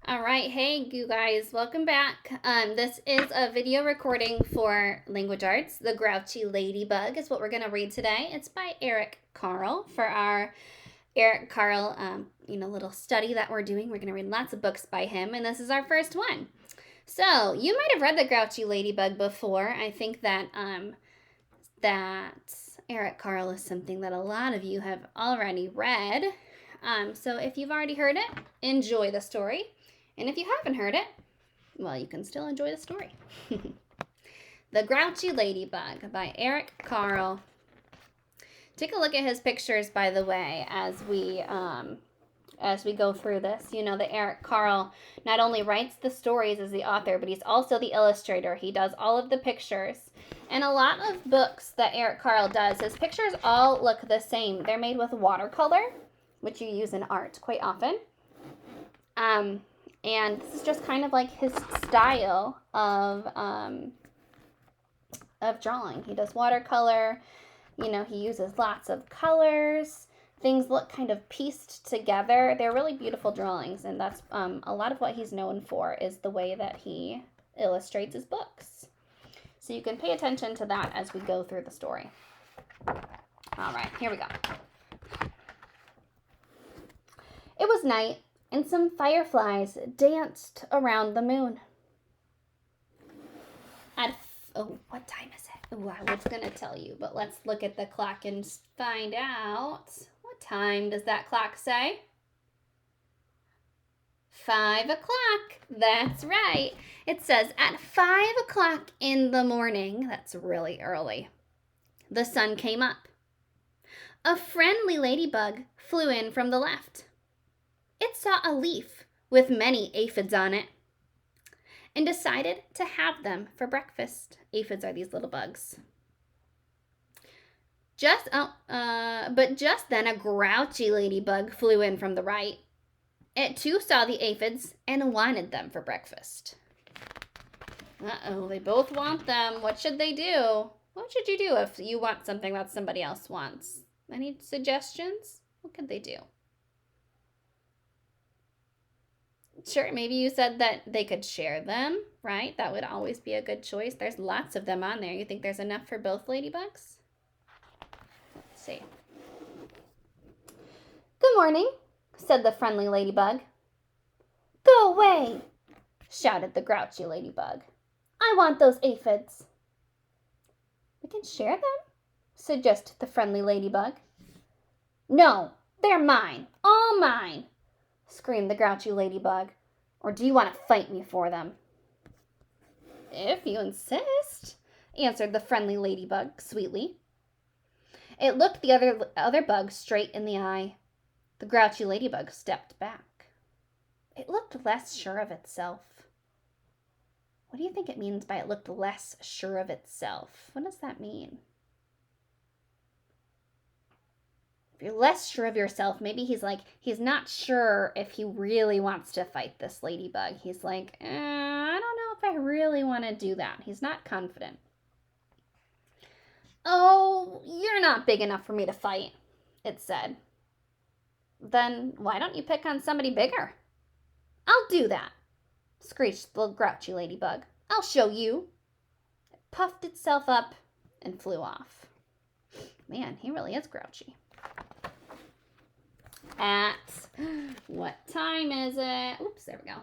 All right, hey you guys, welcome back. This is a video recording for Language Arts. The Grouchy Ladybug is what we're going to read today. It's by Eric Carle for our Eric Carle, little study that we're doing. We're going to read lots of books by him, and this is our first one. So you might have read The Grouchy Ladybug before. I think that Eric Carle is something that a lot of you have already read. So if you've already heard it, enjoy the story. And if you haven't heard it, well, you can still enjoy the story. The Grouchy Ladybug by Eric Carle. Take a look at his pictures, by the way, as we go through this. You know that Eric Carle not only writes the stories as the author, but he's also the illustrator. He does all of the pictures. And a lot of books that Eric Carle does, his pictures all look the same. They're made with watercolor, which you use in art quite often. And this is just kind of like his style of drawing. He does watercolor. You know, he uses lots of colors. Things look kind of pieced together. They're really beautiful drawings, and that's a lot of what he's known for is the way that he illustrates his books. So you can pay attention to that as we go through the story. All right, here we go. It was night, and some fireflies danced around the moon. What time is it? Oh, I was going to tell you, but let's look at the clock and find out. What time does that clock say? 5 o'clock. That's right. It says at 5 o'clock in the morning, that's really early, the sun came up. A friendly ladybug flew in from the left. It saw a leaf with many aphids on it and decided to have them for breakfast. Aphids are these little bugs. But just then a grouchy ladybug flew in from the right. It too saw the aphids and wanted them for breakfast. Uh-oh, they both want them. What should they do? What should you do if you want something that somebody else wants? Any suggestions? What could they do? Sure, maybe you said that they could share them, right? That would always be a good choice. There's lots of them on there. You think there's enough for both ladybugs? Let's see. Good morning, said the friendly ladybug. Go away, shouted the grouchy ladybug. I want those aphids. We can share them, suggested the friendly ladybug. No, they're mine, all mine, screamed the grouchy ladybug. Or do you want to fight me for them? If you insist, answered the friendly ladybug sweetly. It looked the other bug straight in the eye. The grouchy ladybug stepped back. It looked less sure of itself. What do you think it means by it looked less sure of itself? What does that mean? If you're less sure of yourself, maybe he's not sure if he really wants to fight this ladybug. He's like, I don't know if I really want to do that. He's not confident. Oh, you're not big enough for me to fight, it said. Then why don't you pick on somebody bigger? I'll do that, screeched the grouchy ladybug. I'll show you. It puffed itself up and flew off. Man, he really is grouchy. At what time is it? Oops, there we go.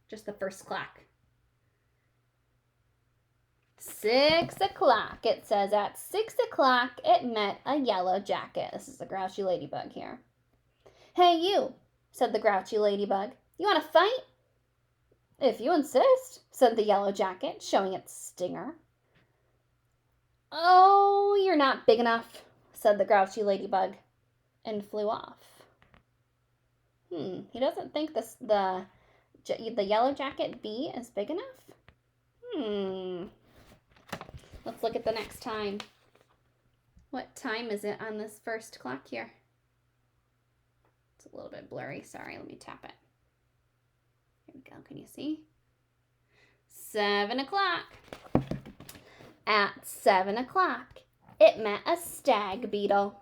Just the first clock. 6 o'clock. It says at 6 o'clock it met a yellow jacket. This is the grouchy ladybug here. Hey you, said the grouchy ladybug. You want to fight? If you insist, said the yellow jacket, showing its stinger. Oh, you're not big enough, said the grouchy ladybug, and flew off. He doesn't think the yellow jacket bee is big enough? Let's look at the next time. What time is it on this first clock here? It's a little bit blurry. Sorry, let me tap it. Here we go. Can you see? 7 o'clock. At 7 o'clock, it met a stag beetle.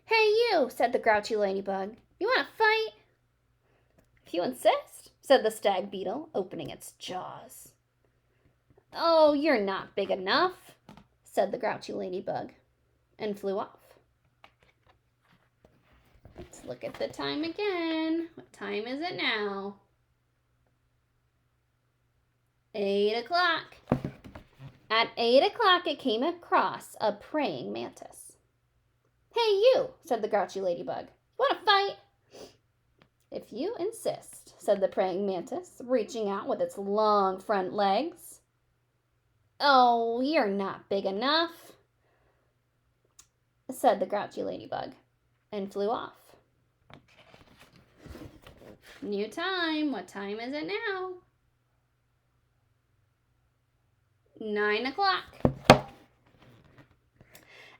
Hey you, said the grouchy ladybug. You want to fight? If you insist, said the stag beetle, opening its jaws. Oh, you're not big enough, said the grouchy ladybug, and flew off. Let's look at the time again. What time is it now? 8 o'clock. At 8 o'clock, it came across a praying mantis. Hey, you, said the grouchy ladybug. Want to fight? If you insist, said the praying mantis, reaching out with its long front legs. Oh, you're not big enough, said the grouchy ladybug, and flew off. New time. What time is it now? 9 o'clock.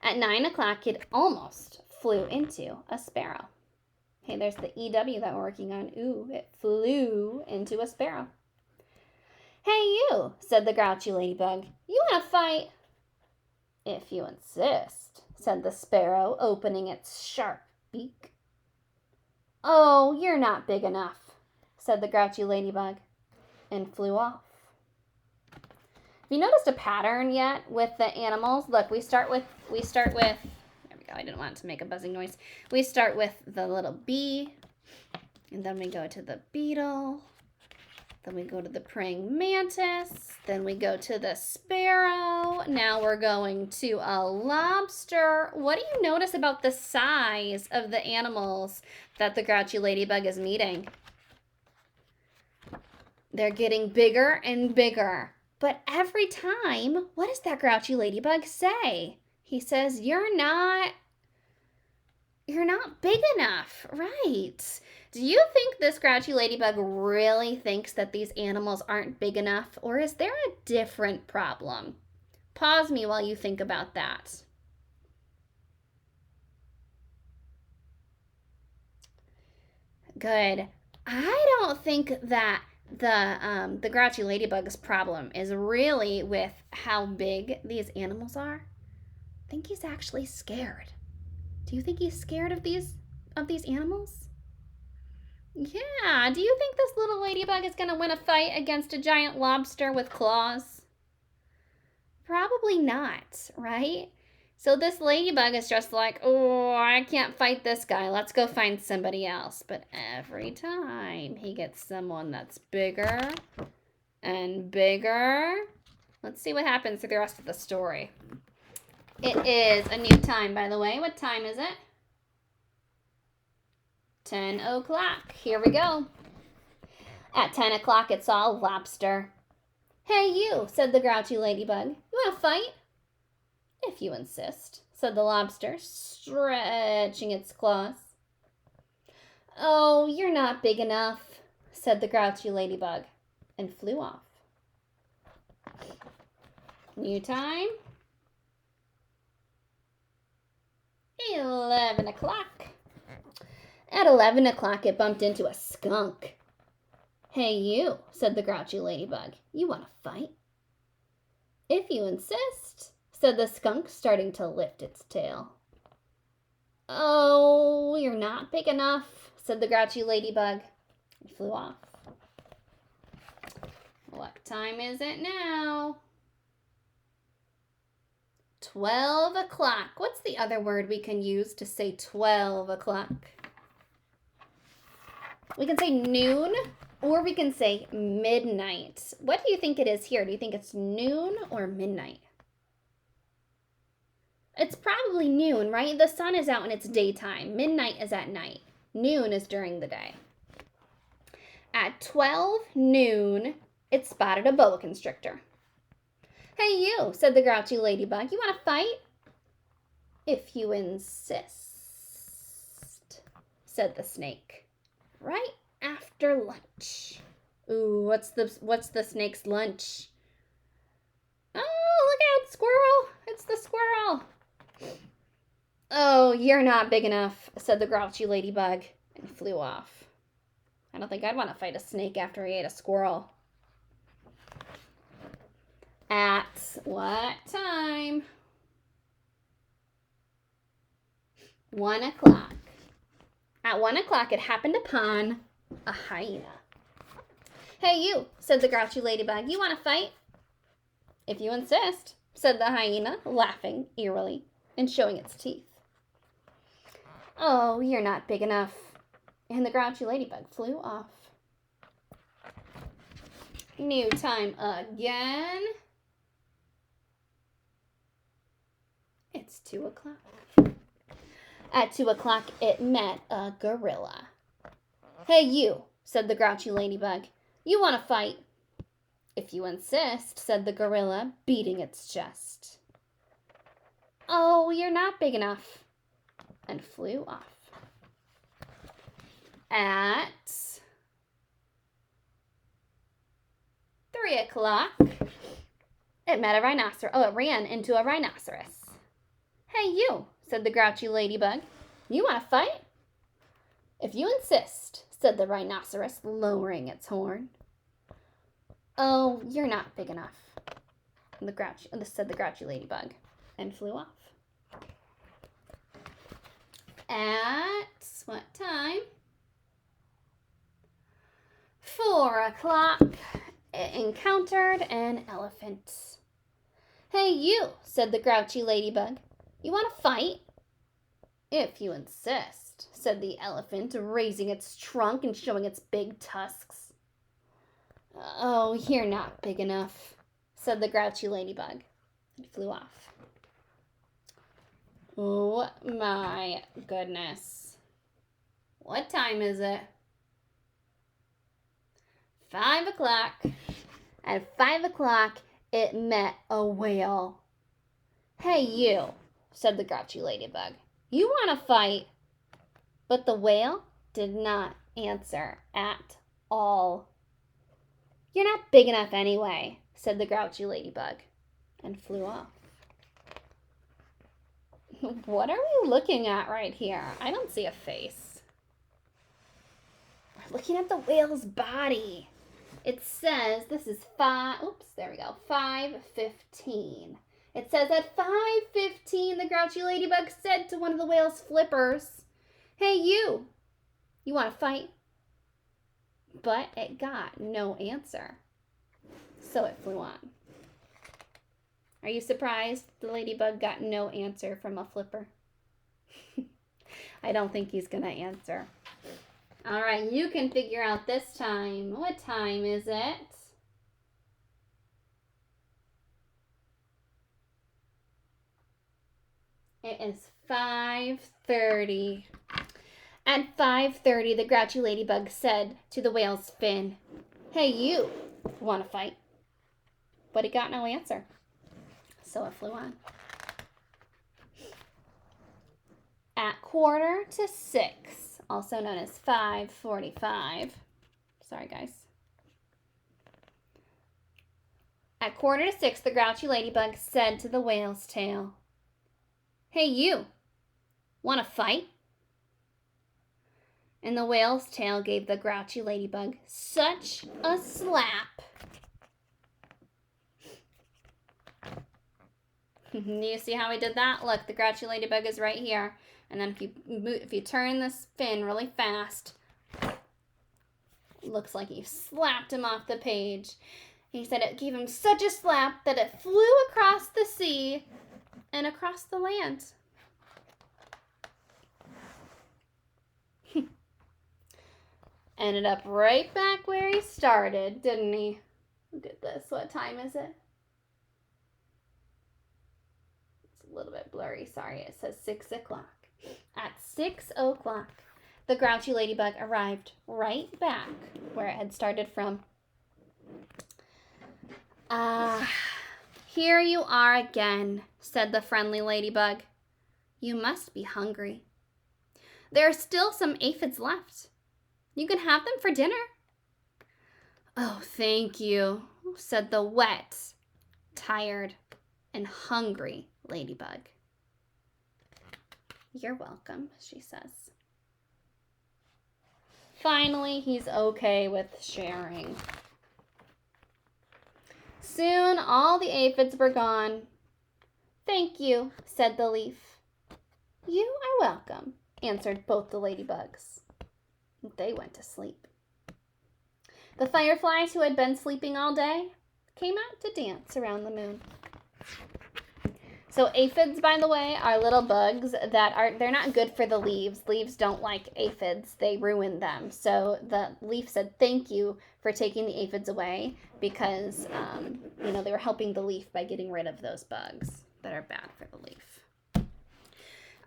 At 9 o'clock, it almost flew into a sparrow. Hey, there's the EW that we're working on. Ooh, it flew into a sparrow. Hey, you, said the grouchy ladybug. You want to fight? If you insist, said the sparrow, opening its sharp beak. Oh, you're not big enough, said the grouchy ladybug, and flew off. Have you noticed a pattern yet with the animals? Look, we start with, there we go, I didn't want it to make a buzzing noise. We start with the little bee, and then we go to the beetle, then we go to the praying mantis, then we go to the sparrow, now we're going to a lobster. What do you notice about the size of the animals that the grouchy ladybug is meeting? They're getting bigger and bigger. But every time, what does that grouchy ladybug say? He says, you're not big enough, right? Do you think this grouchy ladybug really thinks that these animals aren't big enough? Or is there a different problem? Pause me while you think about that. Good. I don't think that the grouchy ladybug's problem is really with how big these animals are. I think he's actually scared. Do you think he's scared of these animals? Yeah, do you think this little ladybug is going to win a fight against a giant lobster with claws? Probably not, right? So this ladybug is just like, oh, I can't fight this guy. Let's go find somebody else. But every time he gets someone that's bigger and bigger. Let's see what happens through the rest of the story. It is a new time, by the way. What time is it? 10 o'clock. Here we go. At 10 o'clock, it saw a lobster. Hey, you, said the grouchy ladybug. You want to fight? If you insist, said the lobster, stretching its claws. Oh, you're not big enough, said the grouchy ladybug, and flew off. New time. 11 o'clock. At 11 o'clock, it bumped into a skunk. Hey, you, said the grouchy ladybug. You want to fight? If you insist, said the skunk, starting to lift its tail. Oh, you're not big enough, said the grouchy ladybug, and flew off. What time is it now? 12 o'clock. What's the other word we can use to say 12 o'clock? We can say noon, or we can say midnight. What do you think it is here? Do you think it's noon or midnight? It's probably noon, right? The sun is out and it's daytime. Midnight is at night. Noon is during the day. At 12 noon, it spotted a boa constrictor. Hey, you, said the grouchy ladybug. You want to fight? If you insist, said the snake. Right after lunch. Ooh, what's the snake's lunch? Oh, look out, squirrel. It's the squirrel. Oh, you're not big enough, said the grouchy ladybug, and flew off. I don't think I'd want to fight a snake after he ate a squirrel. At what time? 1 o'clock. At 1 o'clock, it happened upon a hyena. Hey, you, said the grouchy ladybug. You want to fight? If you insist, said the hyena, laughing eerily and showing its teeth. Oh, you're not big enough. And the grouchy ladybug flew off. New time again. It's 2 o'clock. At 2 o'clock, it met a gorilla. Hey, you, said the grouchy ladybug. You want to fight? If you insist, said the gorilla, beating its chest. Oh, you're not big enough. And flew off. At 3 o'clock, it met a rhinoceros. Oh, it ran into a rhinoceros. Hey, you, said the grouchy ladybug. You want to fight? If you insist, said the rhinoceros, lowering its horn. Oh, you're not big enough, said the grouchy ladybug, and flew off. At what time? 4 o'clock, it encountered an elephant. Hey, you, said the grouchy ladybug. You want to fight? If you insist, said the elephant, raising its trunk and showing its big tusks. Oh, you're not big enough, said the grouchy ladybug, and flew off. Oh my goodness. What time is it? 5 o'clock. At 5 o'clock, it met a whale. Hey, you, said the grouchy ladybug. You want to fight? But the whale did not answer at all. You're not big enough anyway, said the grouchy ladybug, and flew off. What are we looking at right here? I don't see a face. We're looking at the whale's body. It says this is 5:15. It says at 5:15, the grouchy ladybug said to one of the whale's flippers, hey, you want to fight? But it got no answer, so it flew on. Are you surprised the ladybug got no answer from a flipper? I don't think he's going to answer. All right, you can figure out this time. What time is it? It is 5:30. At 5:30, the grouchy ladybug said to the whale's fin, hey, you want to fight? But it got no answer, so it flew on. At 5:45, also known as 5:45. Sorry, guys. At 5:45, the grouchy ladybug said to the whale's tail, hey, you want to fight? And the whale's tail gave the grouchy ladybug such a slap. You see how we did that? Look, the grouchy ladybug is right here. And then if you turn this fin really fast, it looks like you slapped him off the page. He said it gave him such a slap that it flew across the sea and across the land. Ended up right back where he started, didn't he? Look at this. What time is it? It's a little bit blurry. Sorry. It says 6 o'clock. At 6 o'clock, the grouchy ladybug arrived right back where it had started from. Here you are again, said the friendly ladybug. You must be hungry. There are still some aphids left. You can have them for dinner. Oh, thank you, said the wet, tired, and hungry ladybug. You're welcome, she says. Finally, he's okay with sharing. Soon, all the aphids were gone. Thank you, said the leaf. You are welcome, answered both the ladybugs. They went to sleep. The fireflies who had been sleeping all day came out to dance around the moon. So aphids, by the way, are little bugs that they're not good for the leaves. Leaves don't like aphids. They ruin them. So the leaf said, thank you for taking the aphids away because, they were helping the leaf by getting rid of those bugs that are bad for the leaf.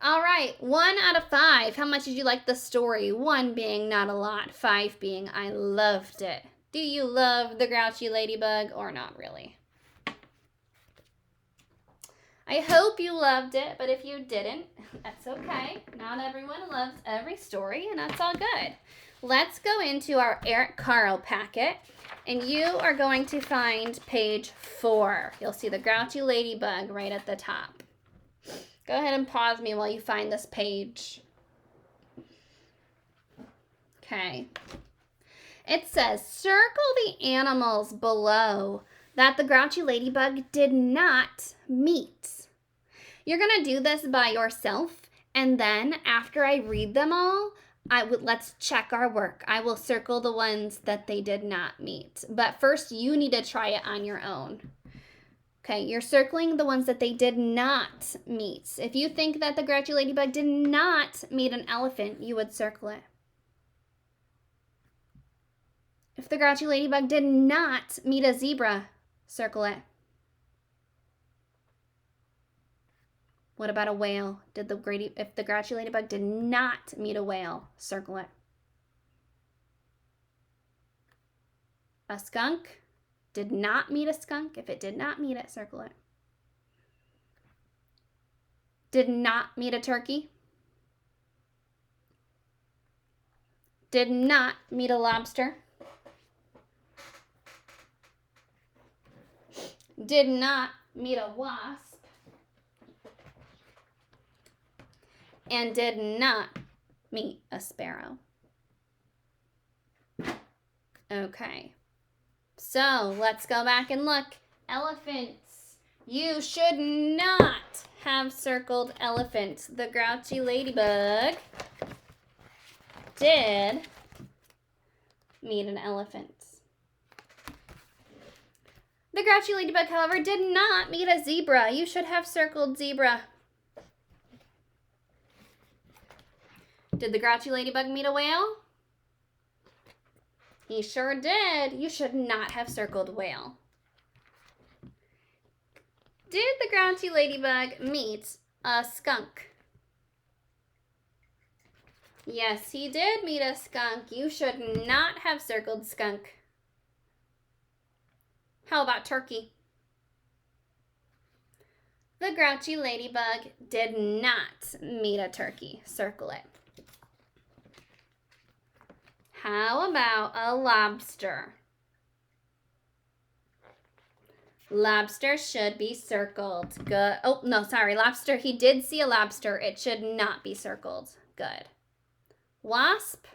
All right, 1 out of 5. How much did you like the story? 1 being not a lot, 5 being I loved it. Do you love the grouchy ladybug or not really? I hope you loved it, but if you didn't, that's okay. Not everyone loves every story, and that's all good. Let's go into our Eric Carle packet, and you are going to find page 4. You'll see the grouchy ladybug right at the top. Go ahead and pause me while you find this page. Okay. It says, circle the animals below that the grouchy ladybug did not meet. You're going to do this by yourself, and then after I read them all, let's check our work. I will circle the ones that they did not meet. But first, you need to try it on your own. Okay, you're circling the ones that they did not meet. If you think that the grouchy ladybug did not meet an elephant, you would circle it. If the grouchy ladybug did not meet a zebra, circle it. What about a whale? If the grouchy ladybug did not meet a whale, circle it. A skunk did not meet a skunk. If it did not meet it, circle it. Did not meet a turkey. Did not meet a lobster. Did not meet a wasp. And did not meet a sparrow. Okay. So let's go back and look. Elephants. You should not have circled elephants. The grouchy ladybug did meet an elephant. The grouchy ladybug, however, did not meet a zebra. You should have circled zebra. Did the grouchy ladybug meet a whale? He sure did. You should not have circled whale. Did the grouchy ladybug meet a skunk? Yes, he did meet a skunk. You should not have circled skunk. How about turkey? The grouchy ladybug did not meet a turkey. Circle it. How about a lobster? Lobster should be circled. Good. Oh, no, sorry. Lobster, he did see a lobster. It should not be circled. Good. Wasp?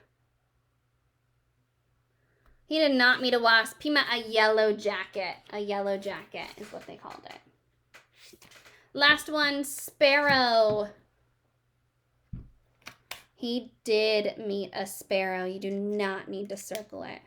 He did not meet a wasp. He met a yellow jacket. A yellow jacket is what they called it. Last one, sparrow. He did meet a sparrow. You do not need to circle it.